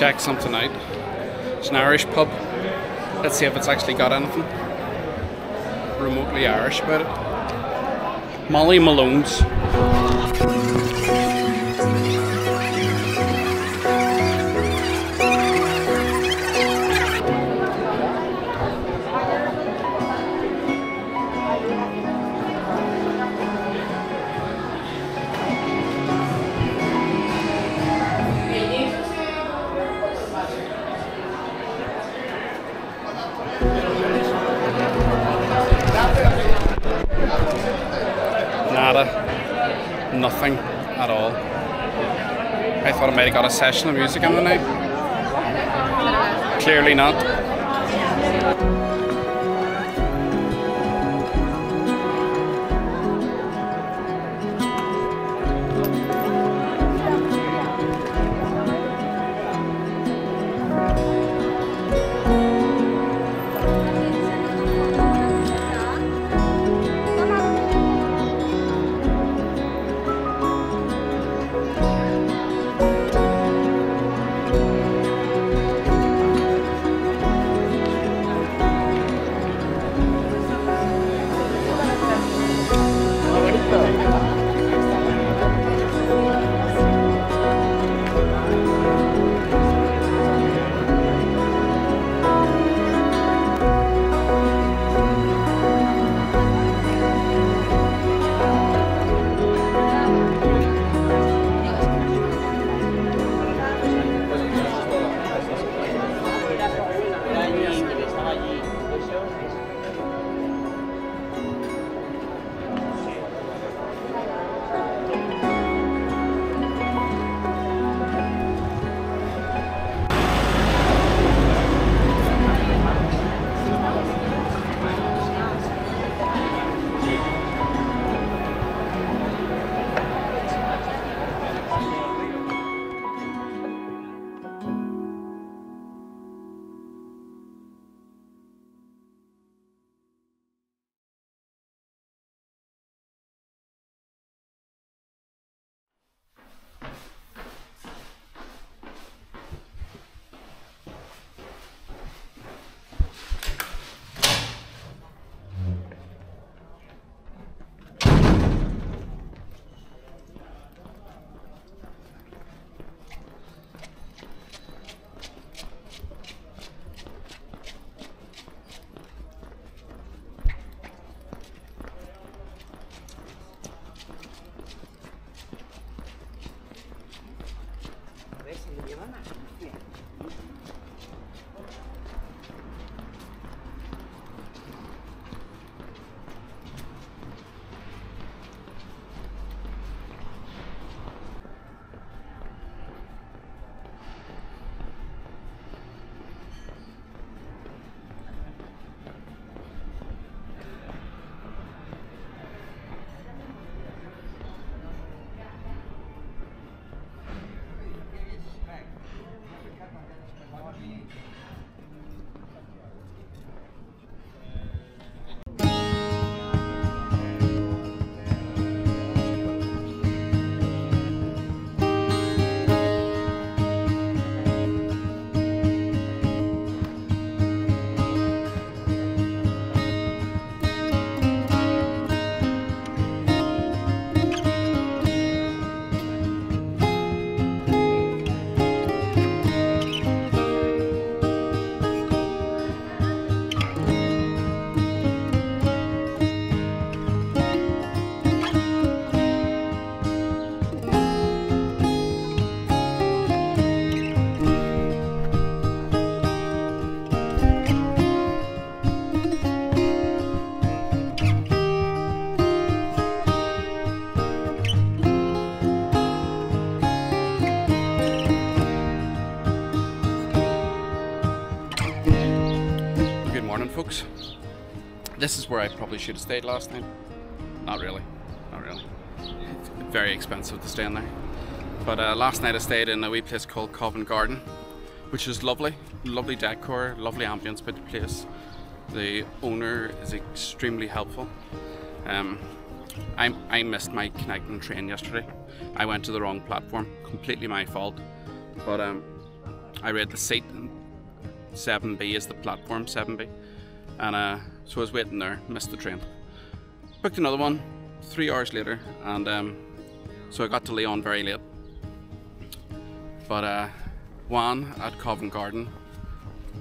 check something out. It's an Irish pub. Let's see if it's actually got anything remotely Irish about it. Molly Malone's. Nothing at all. I thought I might have got a session of music in the night. Clearly not. Folks, this is where I probably should have stayed last night. Not really. It's very expensive to stay in there. But last night I stayed in a wee place called Covent Garden, which is lovely. Lovely decor, lovely ambience about the place. The owner is extremely helpful. I missed my connecting train yesterday. I went to the wrong platform, completely my fault. But I read the seat, and 7B is the platform, 7B. And so I was waiting there, missed the train. Booked another one 3 hours later, and so I got to León very late. But Juan at Covent Garden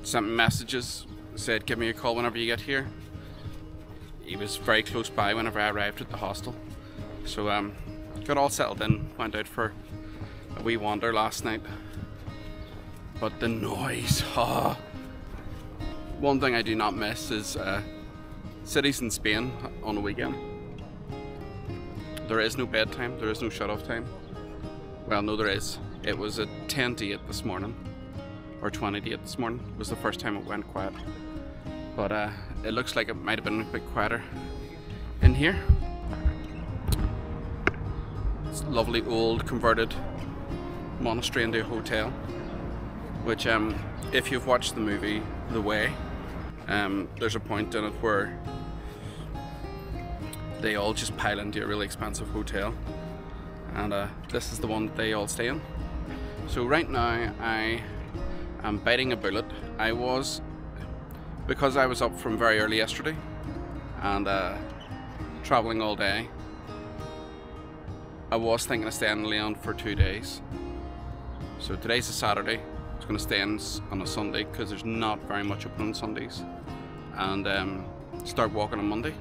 sent me messages, said give me a call whenever you get here. He was very close by whenever I arrived at the hostel. So got all settled in, went out for a wee wander last night. But the noise, one thing I do not miss is cities in Spain on a weekend. There is no bedtime, there is no shut-off time. Well, no, there is. It was at 10 to 8 this morning, or 20 to 8 this morning. It was the first time it went quiet. But it looks like it might have been a bit quieter in here. It's a lovely old converted monastery into a hotel, which if you've watched the movie The Way, there's a point in it where they all just pile into a really expensive hotel, and this is the one that they all stay in. So right now I am biting a bullet. Because I was up from very early yesterday and travelling all day, I was thinking of staying in León for 2 days. So today's a Saturday. I was going to stay in on a Sunday because there's not very much open on Sundays, and start walking on Monday.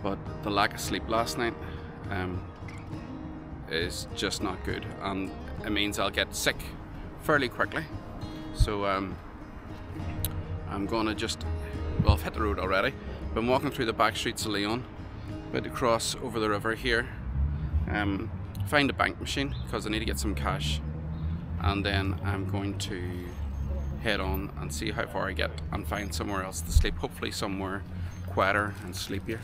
But the lack of sleep last night is just not good, and it means I'll get sick fairly quickly. So I'm gonna well, I've hit the road already. Been walking through the back streets of León, about to cross over the river here, find a bank machine because I need to get some cash, and then I'm going to head on and see how far I get and find somewhere else to sleep, hopefully somewhere quieter and sleepier.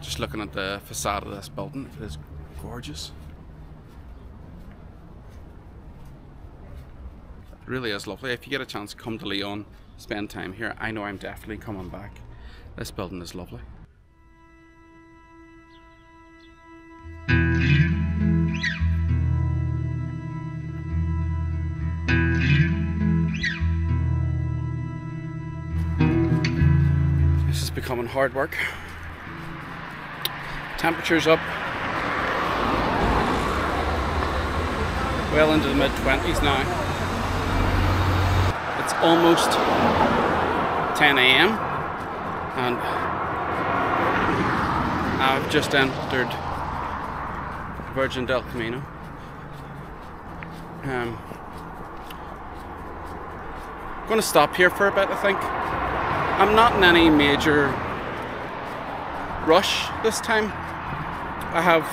Just looking at the facade of this building, it is gorgeous. It really is lovely. If you get a chance, come to León, spend time here. I know I'm definitely coming back. This building is lovely. This is becoming hard work. Temperature's up well into the mid-20s now. It's almost 10 AM and I've just entered Virgin del Camino. I'm going to stop here for a bit, I think. I'm not in any major rush this time. I have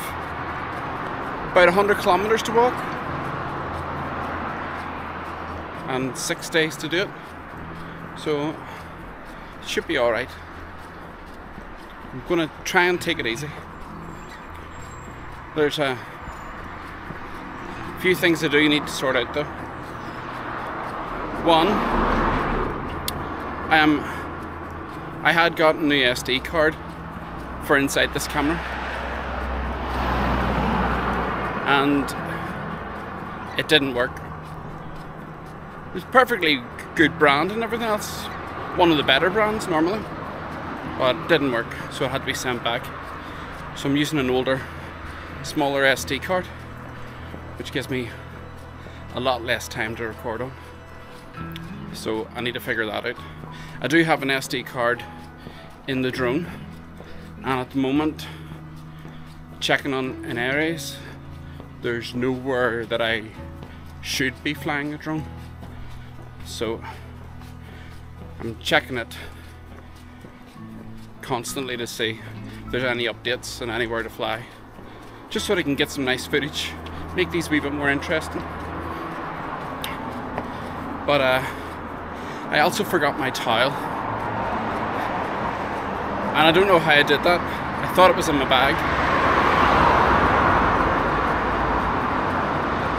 about 100 kilometers to walk and 6 days to do it, so it should be alright. I'm going to try and take it easy. There's a few things I do need to sort out though. One, I had gotten a new SD card for inside this camera, and it didn't work. It was perfectly good brand and everything else, one of the better brands normally, but it didn't work, so it had to be sent back. So I'm using an older, smaller SD card, which gives me a lot less time to record on. So I need to figure that out. I do have an SD card in the drone, and at the moment, checking on in areas, there's nowhere that I should be flying a drone. So I'm checking it constantly to see if there's any updates and anywhere to fly, just so that I can get some nice footage, make these a wee bit more interesting. But I also forgot my towel, and I don't know how I did that. I thought it was in my bag.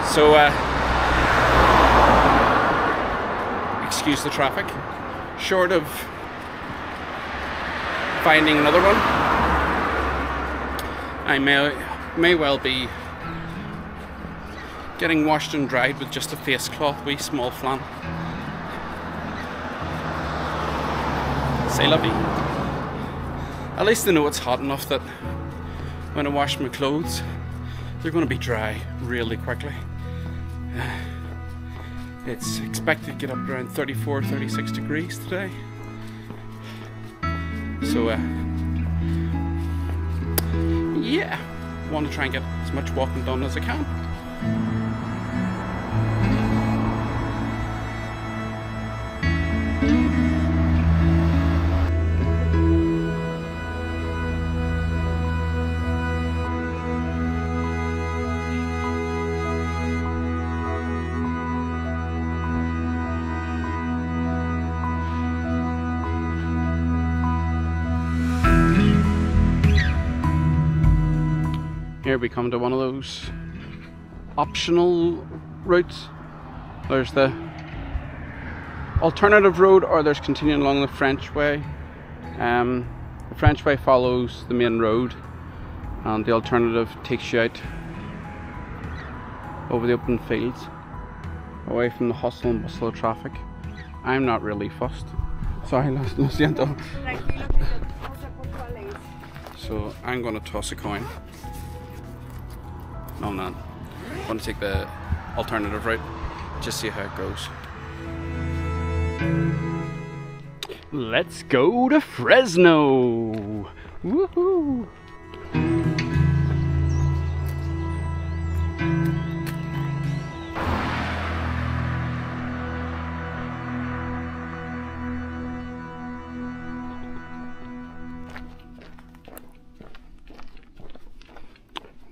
So excuse the traffic. Short of finding another one, I may well be getting washed and dried with just a face cloth, wee small flan. C'est la vie. At least I know it's hot enough that when I wash my clothes, they're going to be dry really quickly. It's expected to get up around 34, 36 degrees today. So yeah, I want to try and get as much walking done as I can. Here we come to one of those optional routes. There's the alternative road, or there's continuing along the French way. The French way follows the main road, and the alternative takes you out over the open fields, away from the hustle and bustle of traffic. I'm not really fussed. Sorry, lo siento. So I'm going to toss a coin. No, I'm not. I'm going to take the alternative route, just see how it goes. Let's go to Fresno! Woohoo!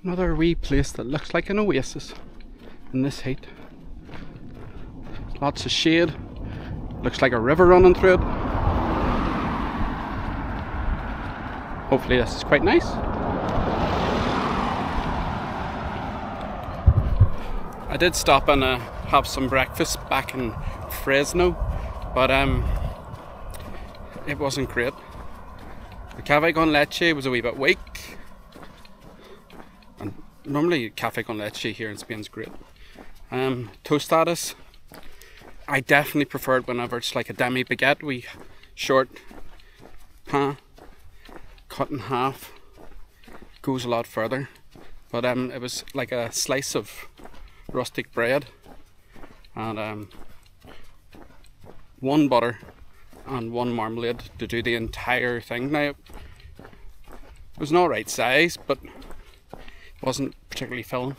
Another wee place that looks like an oasis in this heat. Lots of shade. Looks like a river running through it. Hopefully this is quite nice. I did stop and have some breakfast back in Fresno, but it wasn't great. The café con leche was a wee bit weak. And normally café con leche here in Spain is great. Tostadas, I definitely prefer it whenever it's like a demi baguette, wee short pain, cut in half, goes a lot further. But it was like a slice of rustic bread and one butter and one marmalade to do the entire thing. Now it was an alright size, but it wasn't particularly filling.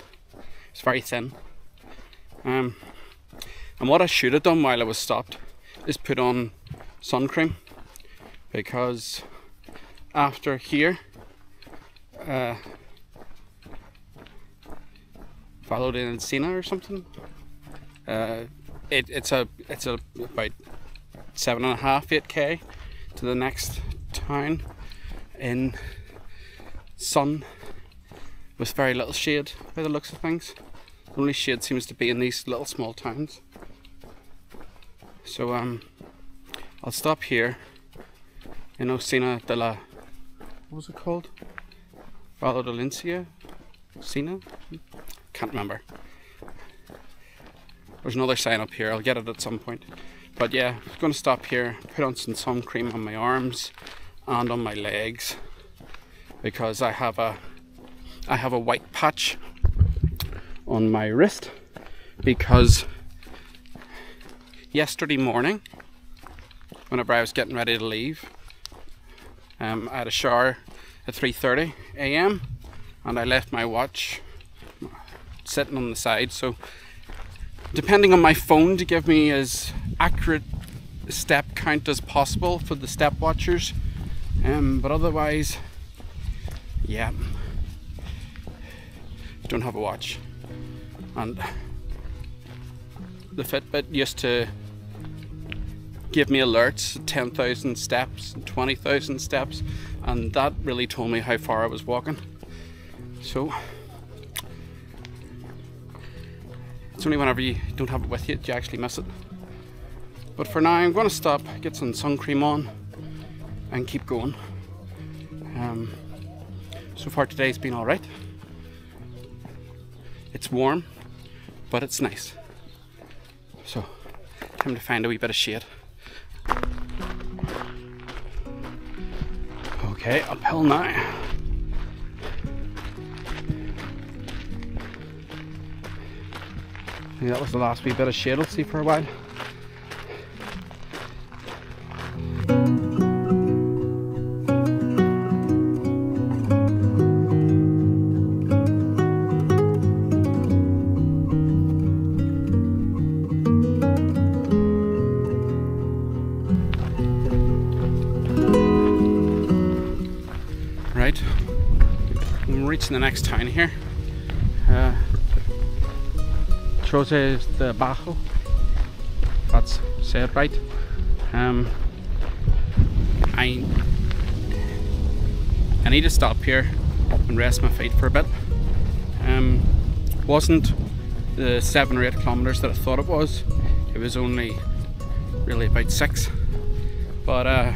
It's very thin. And what I should have done while I was stopped is put on sun cream, because after here, followed in Encina or something. It's about 7.5, 8k to the next town in sun with very little shade by the looks of things. The only shade seems to be in these little small towns. So I'll stop here in Encina de la, what was it called? Valle de Lincia? Encina? Can't remember. There's another sign up here, I'll get it at some point. But yeah, I'm going to stop here, put on some sun cream on my arms and on my legs, because I have a white patch on my wrist, because yesterday morning, whenever I was getting ready to leave, I had a shower at 3:30 AM and I left my watch sitting on the side, so depending on my phone to give me as accurate step count as possible for the step watchers, but otherwise, yeah, don't have a watch. And the Fitbit used to give me alerts, 10,000 steps, 20,000 steps, and that really told me how far I was walking. So it's only whenever you don't have it with you that you actually miss it. But for now, I'm going to stop, get some sun cream on and keep going. So far today's been alright. It's warm, but it's nice. So, time to find a wee bit of shade. Okay, uphill now. I think that was the last wee bit of shade I'll see for a while. Right, I'm reaching the next town here. Chose is the Bajo. That's said right. I need to stop here and rest my feet for a bit. Wasn't the 7 or 8 kilometers that I thought it was. It was only really about 6. But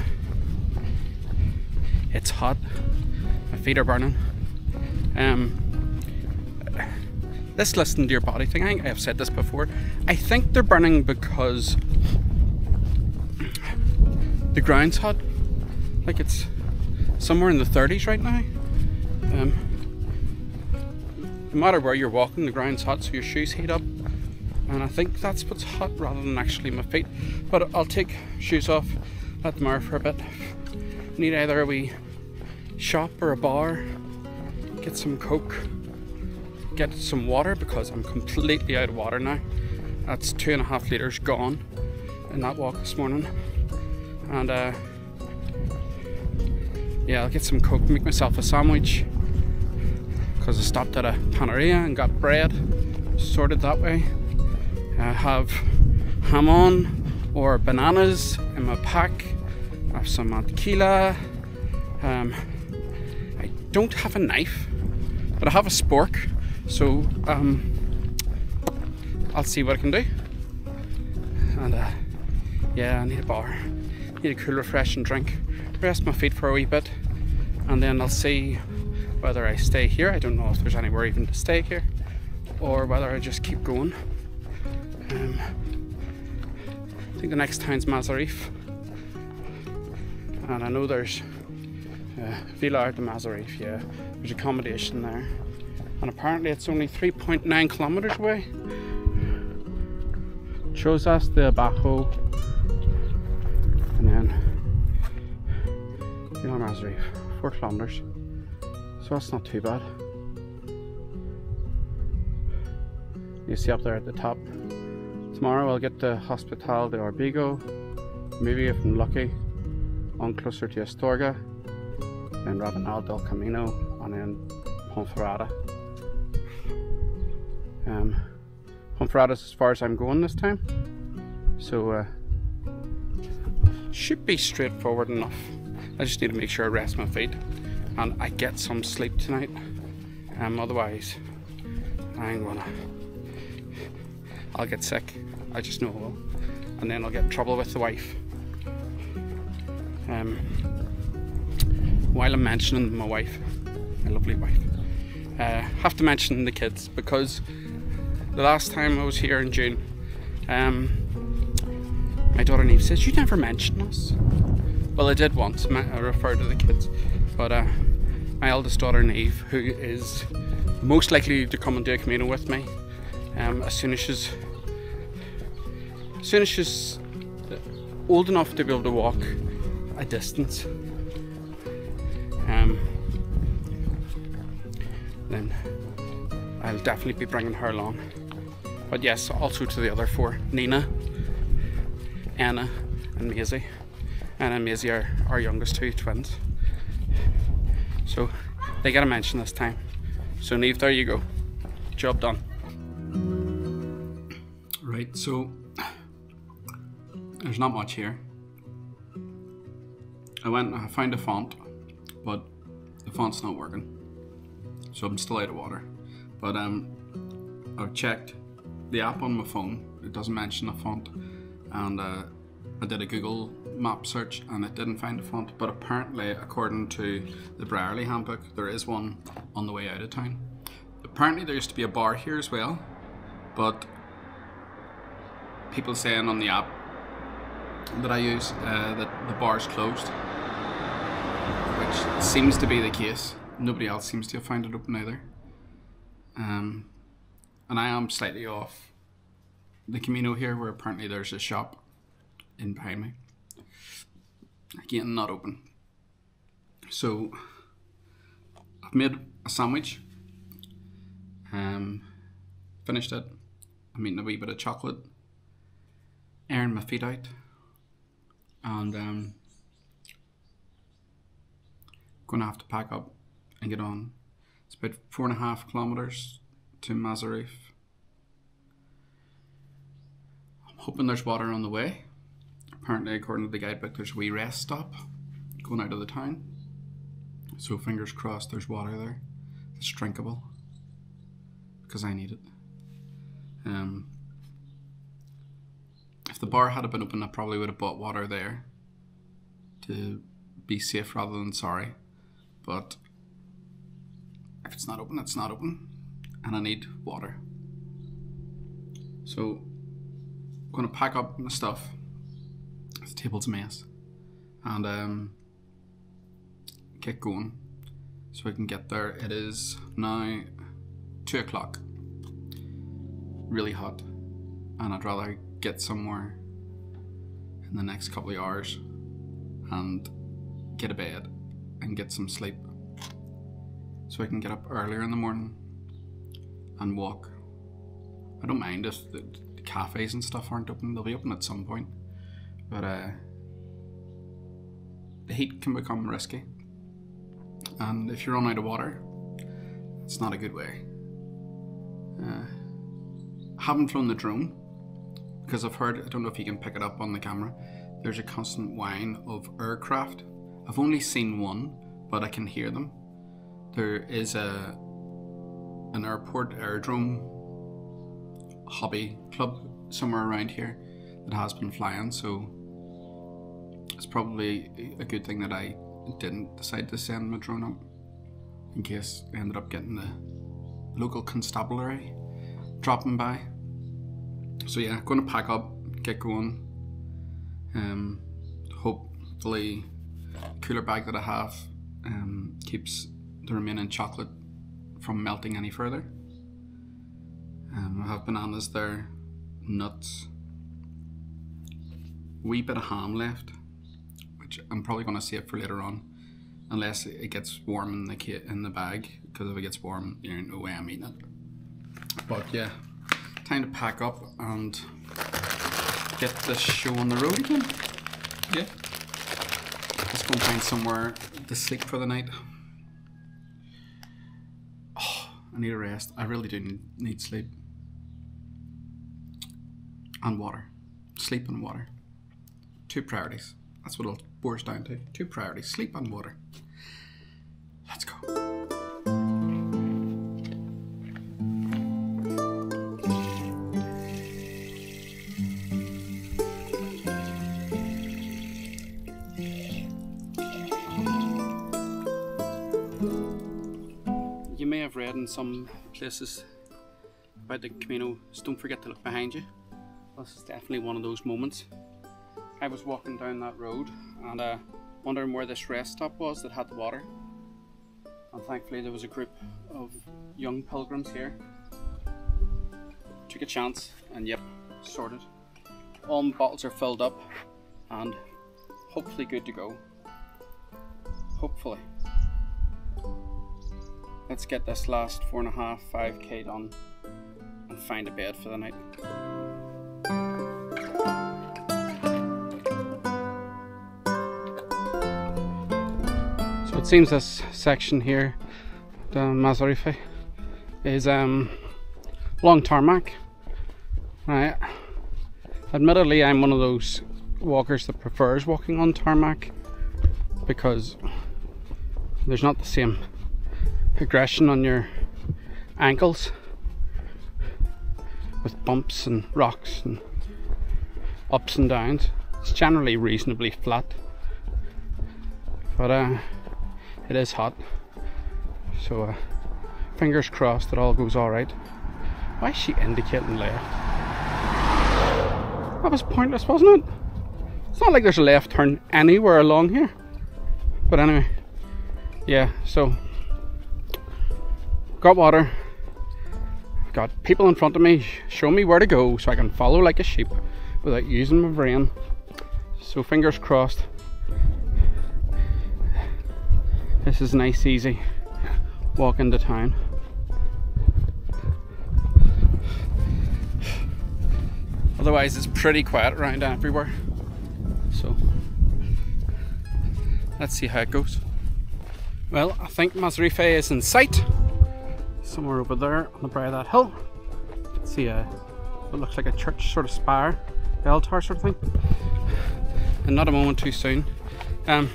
it's hot. My feet are burning. This listen to your body thing, I think I've said this before. I think they're burning because the ground's hot. Like it's somewhere in the 30s right now. No matter where you're walking, the ground's hot, so your shoes heat up. And I think that's what's hot rather than actually my feet. But I'll take shoes off, let them air for a bit. Need either a wee shop or a bar, get some Coke, get some water because I'm completely out of water now. That's 2.5 litres gone in that walk this morning. And yeah, I'll get some Coke, make myself a sandwich because I stopped at a panaderia and got bread sorted that way. I have ham on or bananas in my pack. I have some tequila. I don't have a knife, but I have a spork, so I'll see what I can do. And yeah, I need a bar, need a cool refreshing drink, rest my feet for a wee bit, and then I'll see whether I stay here. I don't know if there's anywhere even to stay here, or whether I just keep going. I think the next town's Mazarife, and I know there's Villar to Mazarife, yeah, there's accommodation there, and apparently it's only 3.9 kilometers away. Shows us the Bajo, and then Villar Mazarife, 4 kilometers, so that's not too bad. You see up there at the top. Tomorrow I'll get to Hospital de Orbigo, maybe if I'm lucky, on closer to Astorga, then Rabanal del Camino, and then Ponferrada. Ponferrada's as far as I'm going this time, so should be straightforward enough. I just need to make sure I rest my feet and I get some sleep tonight. Otherwise, I'll get sick. I just know I will, and then I'll get in trouble with the wife. While I'm mentioning my wife, my lovely wife, have to mention the kids, because the last time I was here in June, my daughter Neve says, "You never mention us." Well, I did once, I referred to the kids, but my eldest daughter Neve, who is most likely to come and do a Camino with me, as soon as she's old enough to be able to walk a distance, then I'll definitely be bringing her along. But yes, also to the other 4, Nina, Anna and Maisie. Anna and Maisie are our youngest 2 twins, so they get a mention this time. So Neve, there you go, job done. Right, so there's not much here. I went and I found a font, but the font's not working, so I'm still out of water. But I've checked the app on my phone, it doesn't mention a font, and I did a Google map search and it didn't find a font, but apparently according to the Brierley handbook there is one on the way out of town. Apparently there used to be a bar here as well, but people saying on the app that I use that the bar's closed, which seems to be the case. Nobody else seems to have found it open either. And I am slightly off the Camino here, where apparently there's a shop in behind me. Again, not open. So I've made a sandwich. Finished it. I'm eating a wee bit of chocolate, airing my feet out, and gonna have to pack up and get on. It's about 4.5 kilometers to Mazarife. I'm hoping there's water on the way. Apparently, according to the guidebook, there's a wee rest stop going out of the town. So fingers crossed there's water there that's drinkable, because I need it. If the bar had been open, I probably would have bought water there to be safe rather than sorry. But if it's not open, it's not open, and I need water. So I'm gonna pack up my stuff. The table's a mess, and get going so I can get there. It is now 2 o'clock. Really hot, and I'd rather get somewhere in the next couple of hours and get a bed and get some sleep, so I can get up earlier in the morning and walk. I don't mind if the cafes and stuff aren't open. They'll be open at some point, but the heat can become risky, and if you run out of water, it's not a good way. I haven't flown the drone because I've heard, I don't know if you can pick it up on the camera, there's a constant whine of aircraft. I've only seen one, but I can hear them. There is an airport aerodrome hobby club somewhere around here that has been flying, so it's probably a good thing that I didn't decide to send my drone up, in case I ended up getting the local constabulary dropping by. So yeah, going to pack up, get going. Hopefully the cooler bag that I have keeps the remaining chocolate from melting any further. I have bananas there, nuts, wee bit of ham left, which I'm probably going to save for later on, unless it gets warm in the bag, because if it gets warm, there's no way I'm eating it. But yeah, time to pack up and get this show on the road again. Yeah, let's go and find somewhere to sleep for the night. Oh, I need a rest. I really do need sleep and water. Sleep and water. 2 priorities. That's what it boils down to. 2 priorities: sleep and water. Let's go. You may have read in some places about the Camino, don't forget to look behind you. This is definitely one of those moments. I was walking down that road and wondering where this rest stop was that had the water, and thankfully there was a group of young pilgrims here. Took a chance, and yep, sorted. All my bottles are filled up and hopefully good to go. Hopefully. Let's get this last 4.5, 5k done and find a bed for the night. So it seems this section here, the Mazarife, is long tarmac. Right. Admittedly, I'm one of those walkers that prefers walking on tarmac because there's not the same aggression on your ankles with bumps and rocks and ups and downs. It's generally reasonably flat, but it is hot, so fingers crossed it all goes alright. Why is she indicating left? That was pointless, wasn't it? It's not like there's a left turn anywhere along here. But anyway, yeah, so got water, got people in front of me show me where to go so I can follow like a sheep without using my brain. So fingers crossed. This is a nice easy walk into town. Otherwise it's pretty quiet around everywhere. So let's see how it goes. Well, I think Mazarife is in sight. Somewhere over there on the brow of that hill. See what looks like a church sort of spire, bell tower sort of thing. And not a moment too soon. I've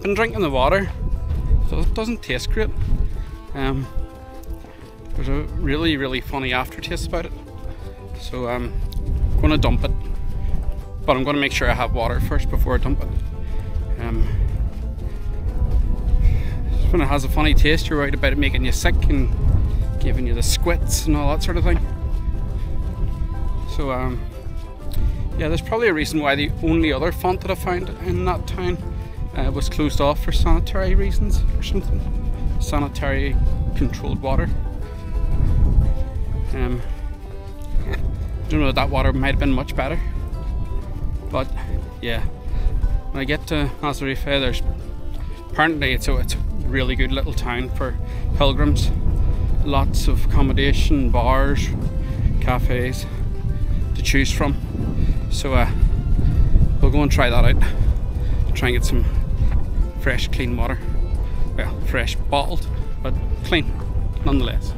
been drinking the water, so it doesn't taste great. There's a really funny aftertaste about it. So I'm going to dump it, but I'm going to make sure I have water first before I dump it. When it has a funny taste, you're worried about it making you sick and giving you the squits and all that sort of thing. So yeah, there's probably a reason why the only other font that I found in that town was closed off for sanitary reasons or something. Sanitary controlled water. I don't know, that water might have been much better. But yeah, when I get to Mazarife, there's apparently it's a really good little town for pilgrims. Lots of accommodation, bars, cafes to choose from. So we'll go and try that out. Try and get some fresh, clean water. Well, fresh bottled, but clean nonetheless.